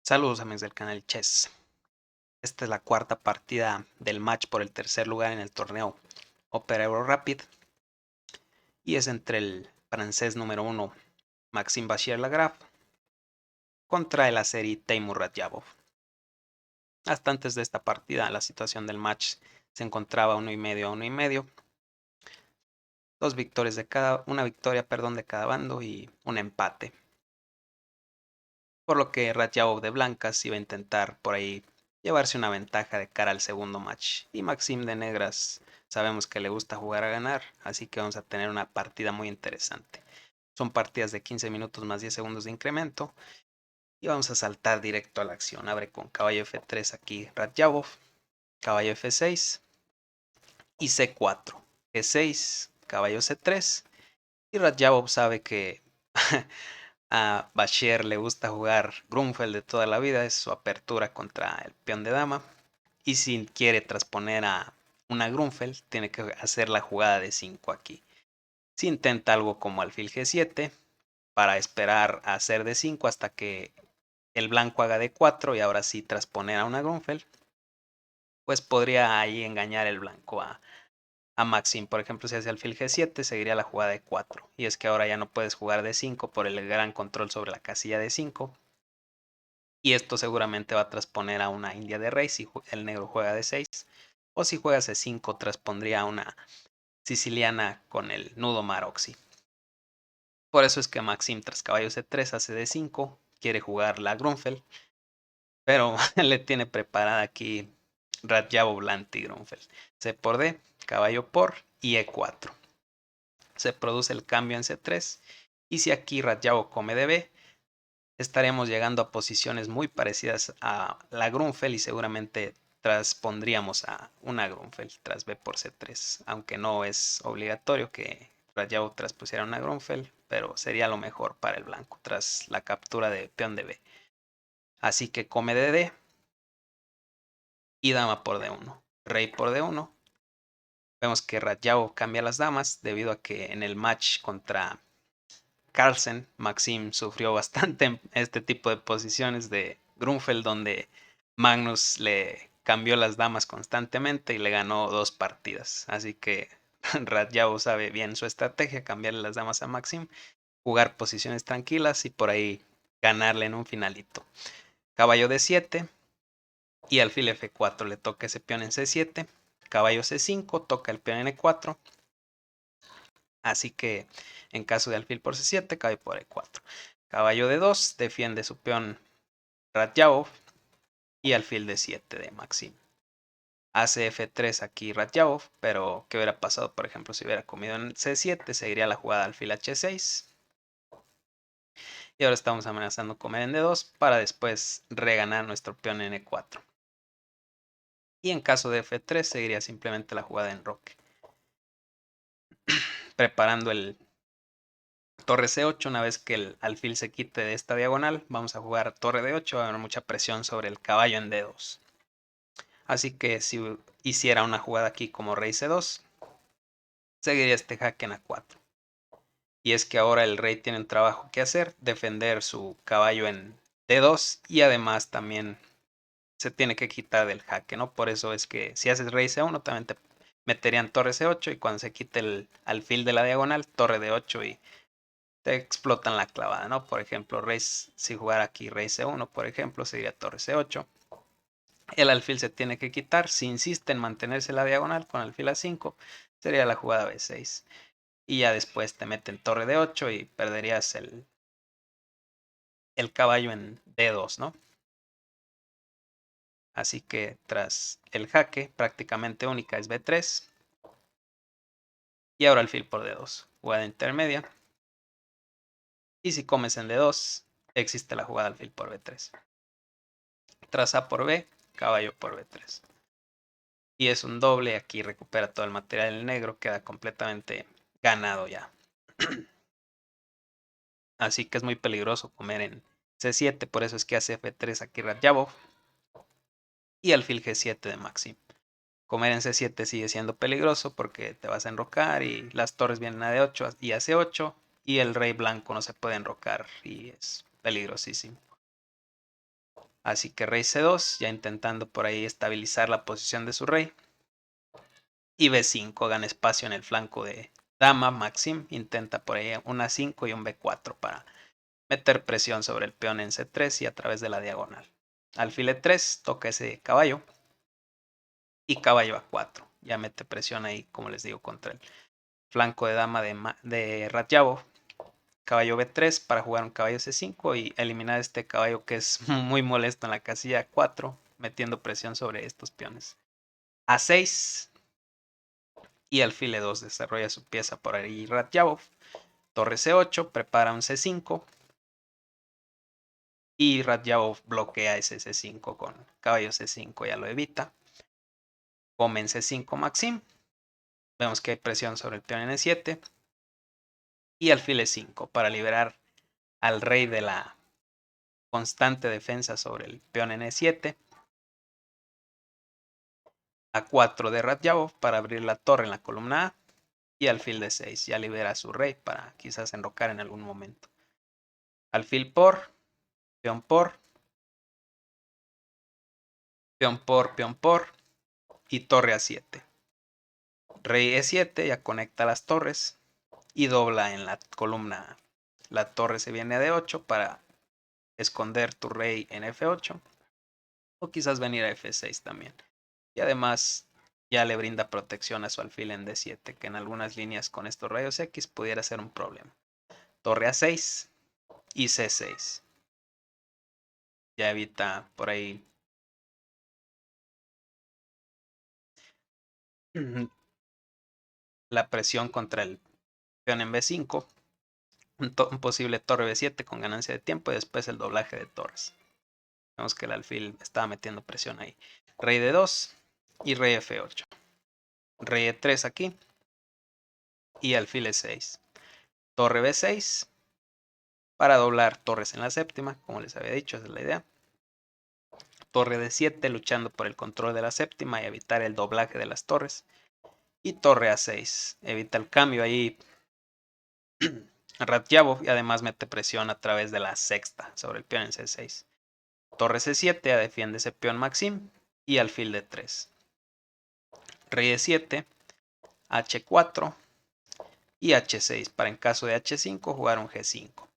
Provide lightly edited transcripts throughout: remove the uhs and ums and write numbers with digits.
Saludos amigos del canal Chess. Esta es la cuarta partida del match por el tercer lugar en el torneo Opera Euro Rapid y es entre el francés número 1 Maxime Bachir-Lagrave contra el azerí Teimur Radjabov. Hasta antes de esta partida la situación del match se encontraba 1,5 a 1,5, una victoria de cada bando y un empate. Por lo que Radjabov de blancas iba a intentar por ahí llevarse una ventaja de cara al segundo match. Y Maxime de negras sabemos que le gusta jugar a ganar, así que vamos a tener una partida muy interesante. Son partidas de 15 minutos más 10 segundos de incremento. Y vamos a saltar directo a la acción. Abre con caballo F3 aquí Radjabov, caballo F6 y C4. E6, caballo C3. Y Radjabov sabe que a Bashir le gusta jugar Grunfeld de toda la vida, es su apertura contra el peón de dama. Y si quiere transponer a una Grunfeld, tiene que hacer la jugada de 5 aquí. Si intenta algo como alfil G7, para esperar a hacer de 5 hasta que el blanco haga de 4 y ahora sí transponer a una Grunfeld, pues podría ahí engañar el blanco a Maxim. Por ejemplo, si hace alfil G7, seguiría la jugada de 4. Y es que ahora ya no puedes jugar de 5 por el gran control sobre la casilla de 5. Y esto seguramente va a transponer a una india de rey si el negro juega de 6. O si juega C5, transpondría a una siciliana con el nudo Maroxy. Por eso es que Maxim tras caballo C3 hace D5, quiere jugar la Grunfeld, pero le tiene preparada aquí Radjabov la anti-Grunfeld. C por D, caballo por y E4. Se produce el cambio en C3 y si aquí Radjabov come DB, estaremos llegando a posiciones muy parecidas a la Grunfeld y seguramente transpondríamos a una Grunfeld tras B por C3, aunque no es obligatorio que Radjabov transpusiera una Grunfeld, pero sería lo mejor para el blanco tras la captura de peón de B. Así que come DD y dama por D1, rey por D1. Vemos que Radjabov cambia las damas debido a que en el match contra Carlsen, Maxim sufrió bastante en este tipo de posiciones de Grunfeld, donde Magnus le cambió las damas constantemente y le ganó 2 partidas. Así que Radjabov sabe bien su estrategia, cambiarle las damas a Maxim, jugar posiciones tranquilas y por ahí ganarle en un finalito. Caballo D7 y alfil F4 le toca ese peón en C7. Caballo C5 toca el peón en E4. Así que en caso de alfil por C7, caballo por E4. Caballo D2 defiende su peón Radjabov y alfil D7 de Maxim. Hace F3 aquí Radjabov, pero ¿qué hubiera pasado, por ejemplo, si hubiera comido en C7? Seguiría la jugada alfil H6. Y ahora estamos amenazando comer en D2 para después reganar nuestro peón en E4. Y en caso de F3 seguiría simplemente la jugada en enroque. Preparando el torre C8, una vez que el alfil se quite de esta diagonal, vamos a jugar torre D8, va a haber mucha presión sobre el caballo en D2. Así que si hiciera una jugada aquí como rey C2, seguiría este jaque en A4. Y es que ahora el rey tiene un trabajo que hacer, defender su caballo en D2 y además también se tiene que quitar del jaque, ¿no? Por eso es que si haces rey C1 también te meterían torre C8 y cuando se quite el alfil de la diagonal, torre D8 y te explotan la clavada, ¿no? Por ejemplo, rey, si jugara aquí rey C1, por ejemplo, sería torre C8. El alfil se tiene que quitar. Si insiste en mantenerse la diagonal con alfil A5, sería la jugada B6. Y ya después te meten torre D8 y perderías el caballo en D2, ¿no? Así que tras el jaque, prácticamente única es B3. Y ahora alfil por D2, jugada intermedia. Y si comes en D2, existe la jugada alfil por B3. Tras A por B, caballo por B3. Y es un doble, aquí recupera todo el material en negro, queda completamente ganado ya. Así que es muy peligroso comer en C7, por eso es que hace F3 aquí Radjabov y alfil G7 de Maxim. Comer en C7 sigue siendo peligroso porque te vas a enrocar y las torres vienen a D8 y a C8 y el rey blanco no se puede enrocar y es peligrosísimo. Así que rey C2, ya intentando por ahí estabilizar la posición de su rey. Y B5 gana espacio en el flanco de dama. Maxim intenta por ahí un A5 y un B4 para meter presión sobre el peón en C3 y a través de la diagonal. Alfil E3 toca ese caballo y caballo A4. Ya mete presión ahí, como les digo, contra el flanco de dama de Radjabov. Caballo B3 para jugar un caballo C5 y eliminar este caballo que es muy molesto en la casilla 4, metiendo presión sobre estos peones. A6 y alfil E2 desarrolla su pieza por ahí Radjabov. Torre C8 prepara un C5 y Radjabov bloquea ese C5 con caballo C5, ya lo evita. Come en C5 Maxim. Vemos que hay presión sobre el peón en E7 y alfil E5 para liberar al rey de la constante defensa sobre el peón en E7. A4 de Radjabov para abrir la torre en la columna A y alfil D6 ya libera a su rey para quizás enrocar en algún momento. Alfil por, peón por, peón por y torre A7. Rey E7 ya conecta las torres y dobla en la columna A. La torre se viene a D8 para esconder tu rey en F8 o quizás venir a F6 también. Y además ya le brinda protección a su alfil en D7, que en algunas líneas con estos rayos X pudiera ser un problema. Torre A6 y C6. Ya evita por ahí la presión contra el peón en B5. Un posible torre B7 con ganancia de tiempo y después el doblaje de torres. Vemos que el alfil estaba metiendo presión ahí. Rey D2 y rey F8. Rey E3 aquí y alfil E6. Torre B6 para doblar torres en la séptima, como les había dicho, esa es la idea. Torre D7 luchando por el control de la séptima y evitar el doblaje de las torres. Y torre A6, evita el cambio ahí Radjabov y además mete presión a través de la sexta sobre el peón en C6. Torre C7 ya defiende ese peón Maxim y alfil D3. Rey E7, H4 y H6 para en caso de H5 jugar un G5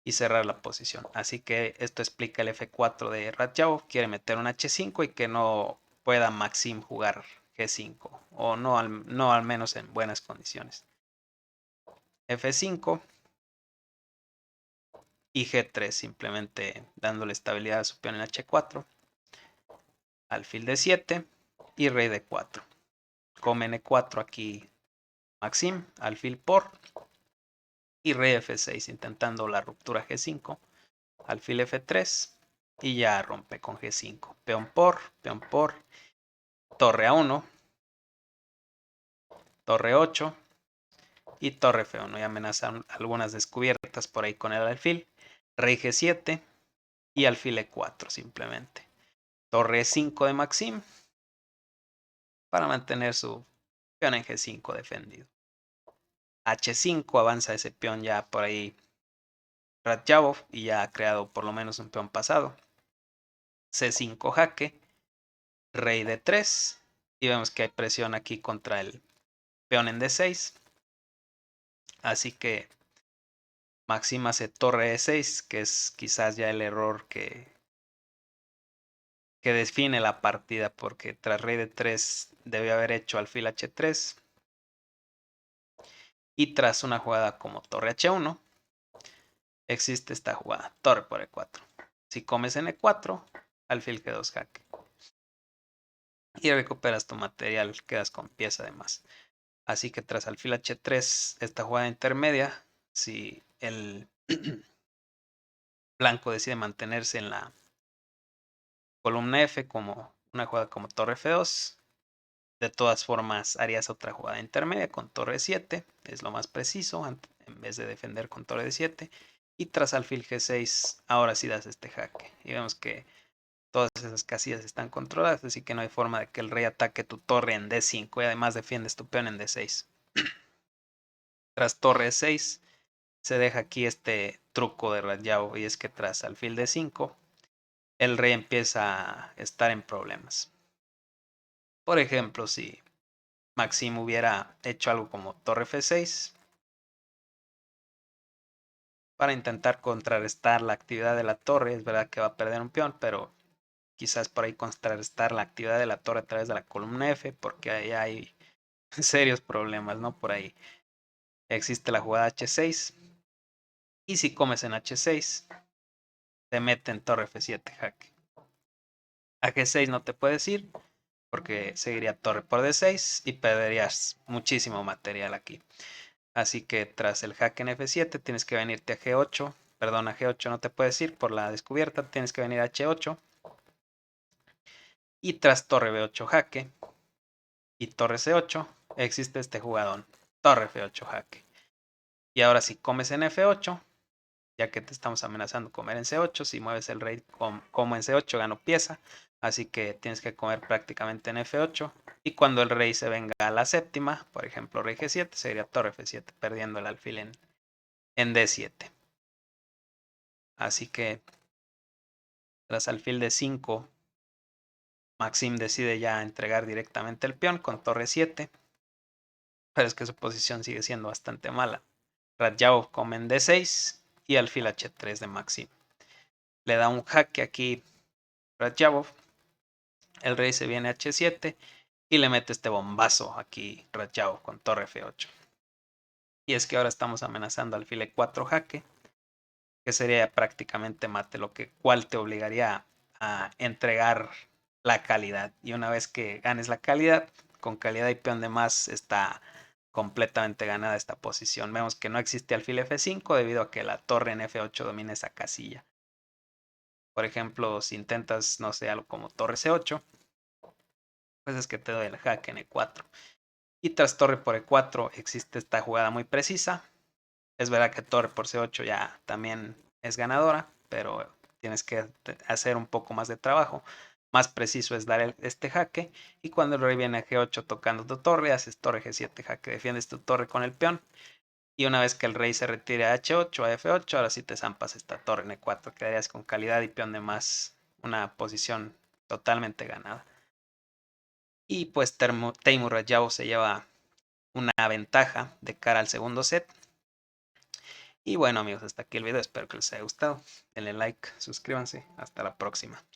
y cerrar la posición. Así que esto explica el F4 de Radjabov. Quiere meter un H5 y que no pueda Maxim jugar G5 o no al menos en buenas condiciones. F5 y G3 simplemente dándole estabilidad a su peón en H4. Alfil D7 y rey D4. Come N4 aquí Maxim, alfil por y rey F6 intentando la ruptura G5. Alfil F3 y ya rompe con G5. Peón por, torre A1, torre 8 y torre F1. Y amenazan algunas descubiertas por ahí con el alfil. Rey G7 y alfil E4 simplemente. Torre E5 de Maxim para mantener su peón en G5 defendido. H5 avanza ese peón ya por ahí Radjabov y ya ha creado por lo menos un peón pasado. C5 jaque, rey D3 y vemos que hay presión aquí contra el peón en D6. Así que Maxim hace torre E6, que es quizás ya el error que define la partida, porque tras rey D3 debió haber hecho alfil H3 y tras una jugada como torre H1 existe esta jugada, torre por E4. Si comes en E4, alfil G2 jaque y recuperas tu material, quedas con pieza de más. Así que tras alfil H3, esta jugada intermedia, si el blanco decide mantenerse en la columna F como una jugada como torre F2, de todas formas harías otra jugada intermedia con torre 7, es lo más preciso, en vez de defender con torre de 7. Y tras alfil G6, ahora sí das este jaque. Y vemos que todas esas casillas están controladas, así que no hay forma de que el rey ataque tu torre en D5 y además defiendes tu peón en D6. Tras torre 6 se deja aquí este truco de Radjabov y es que tras alfil D5 el rey empieza a estar en problemas. Por ejemplo, si Maxim hubiera hecho algo como torre F6 para intentar contrarrestar la actividad de la torre, es verdad que va a perder un peón, pero quizás por ahí contrarrestar la actividad de la torre a través de la columna F, porque ahí hay serios problemas, ¿no? Por ahí existe la jugada H6, y si comes en H6, te mete en torre F7 jaque. A G6 no te puedes ir, porque seguiría torre por D6 y perderías muchísimo material aquí. Así que tras el jaque en F7 tienes que venirte a G8, perdón, a G8 no te puedes ir por la descubierta, tienes que venir a H8 y tras torre B8 jaque y torre C8 existe este jugadón, torre F8 jaque. Y ahora si comes en F8, ya que te estamos amenazando comer en C8, si mueves el rey como en C8 gano pieza, así que tienes que comer prácticamente en F8 y cuando el rey se venga a la séptima, por ejemplo rey G7, sería torre F7 perdiendo el alfil en D7. Así que tras alfil D5, Maxim decide ya entregar directamente el peón con torre 7, pero es que su posición sigue siendo bastante mala. Radjabov come en D6 y alfil H3 de Maxim. Le da un jaque aquí Radjabov, el rey se viene a H7 y le mete este bombazo aquí Radjabov con torre F8. Y es que ahora estamos amenazando alfil E4 jaque, que sería prácticamente mate, lo cual te obligaría a entregar la calidad. Y una vez que ganes la calidad, con calidad y peón de más está completamente ganada esta posición. Vemos que no existe alfil F5 debido a que la torre en F8 domina esa casilla. Por ejemplo, si intentas, no sé, algo como torre C8, pues es que te doy el jaque en E4. Y tras torre por E4 existe esta jugada muy precisa. Es verdad que torre por C8 ya también es ganadora, pero tienes que hacer un poco más de trabajo. Más preciso es dar este jaque y cuando el rey viene a G8 tocando tu torre, haces torre G7 jaque, defiendes tu torre con el peón y una vez que el rey se retire a H8, a F8, ahora sí te zampas esta torre en E4, quedarías con calidad y peón de más, una posición totalmente ganada. Y pues Teimur Radjabov se lleva una ventaja de cara al segundo set. Y bueno amigos, hasta aquí el video, espero que les haya gustado. Denle like, suscríbanse, hasta la próxima.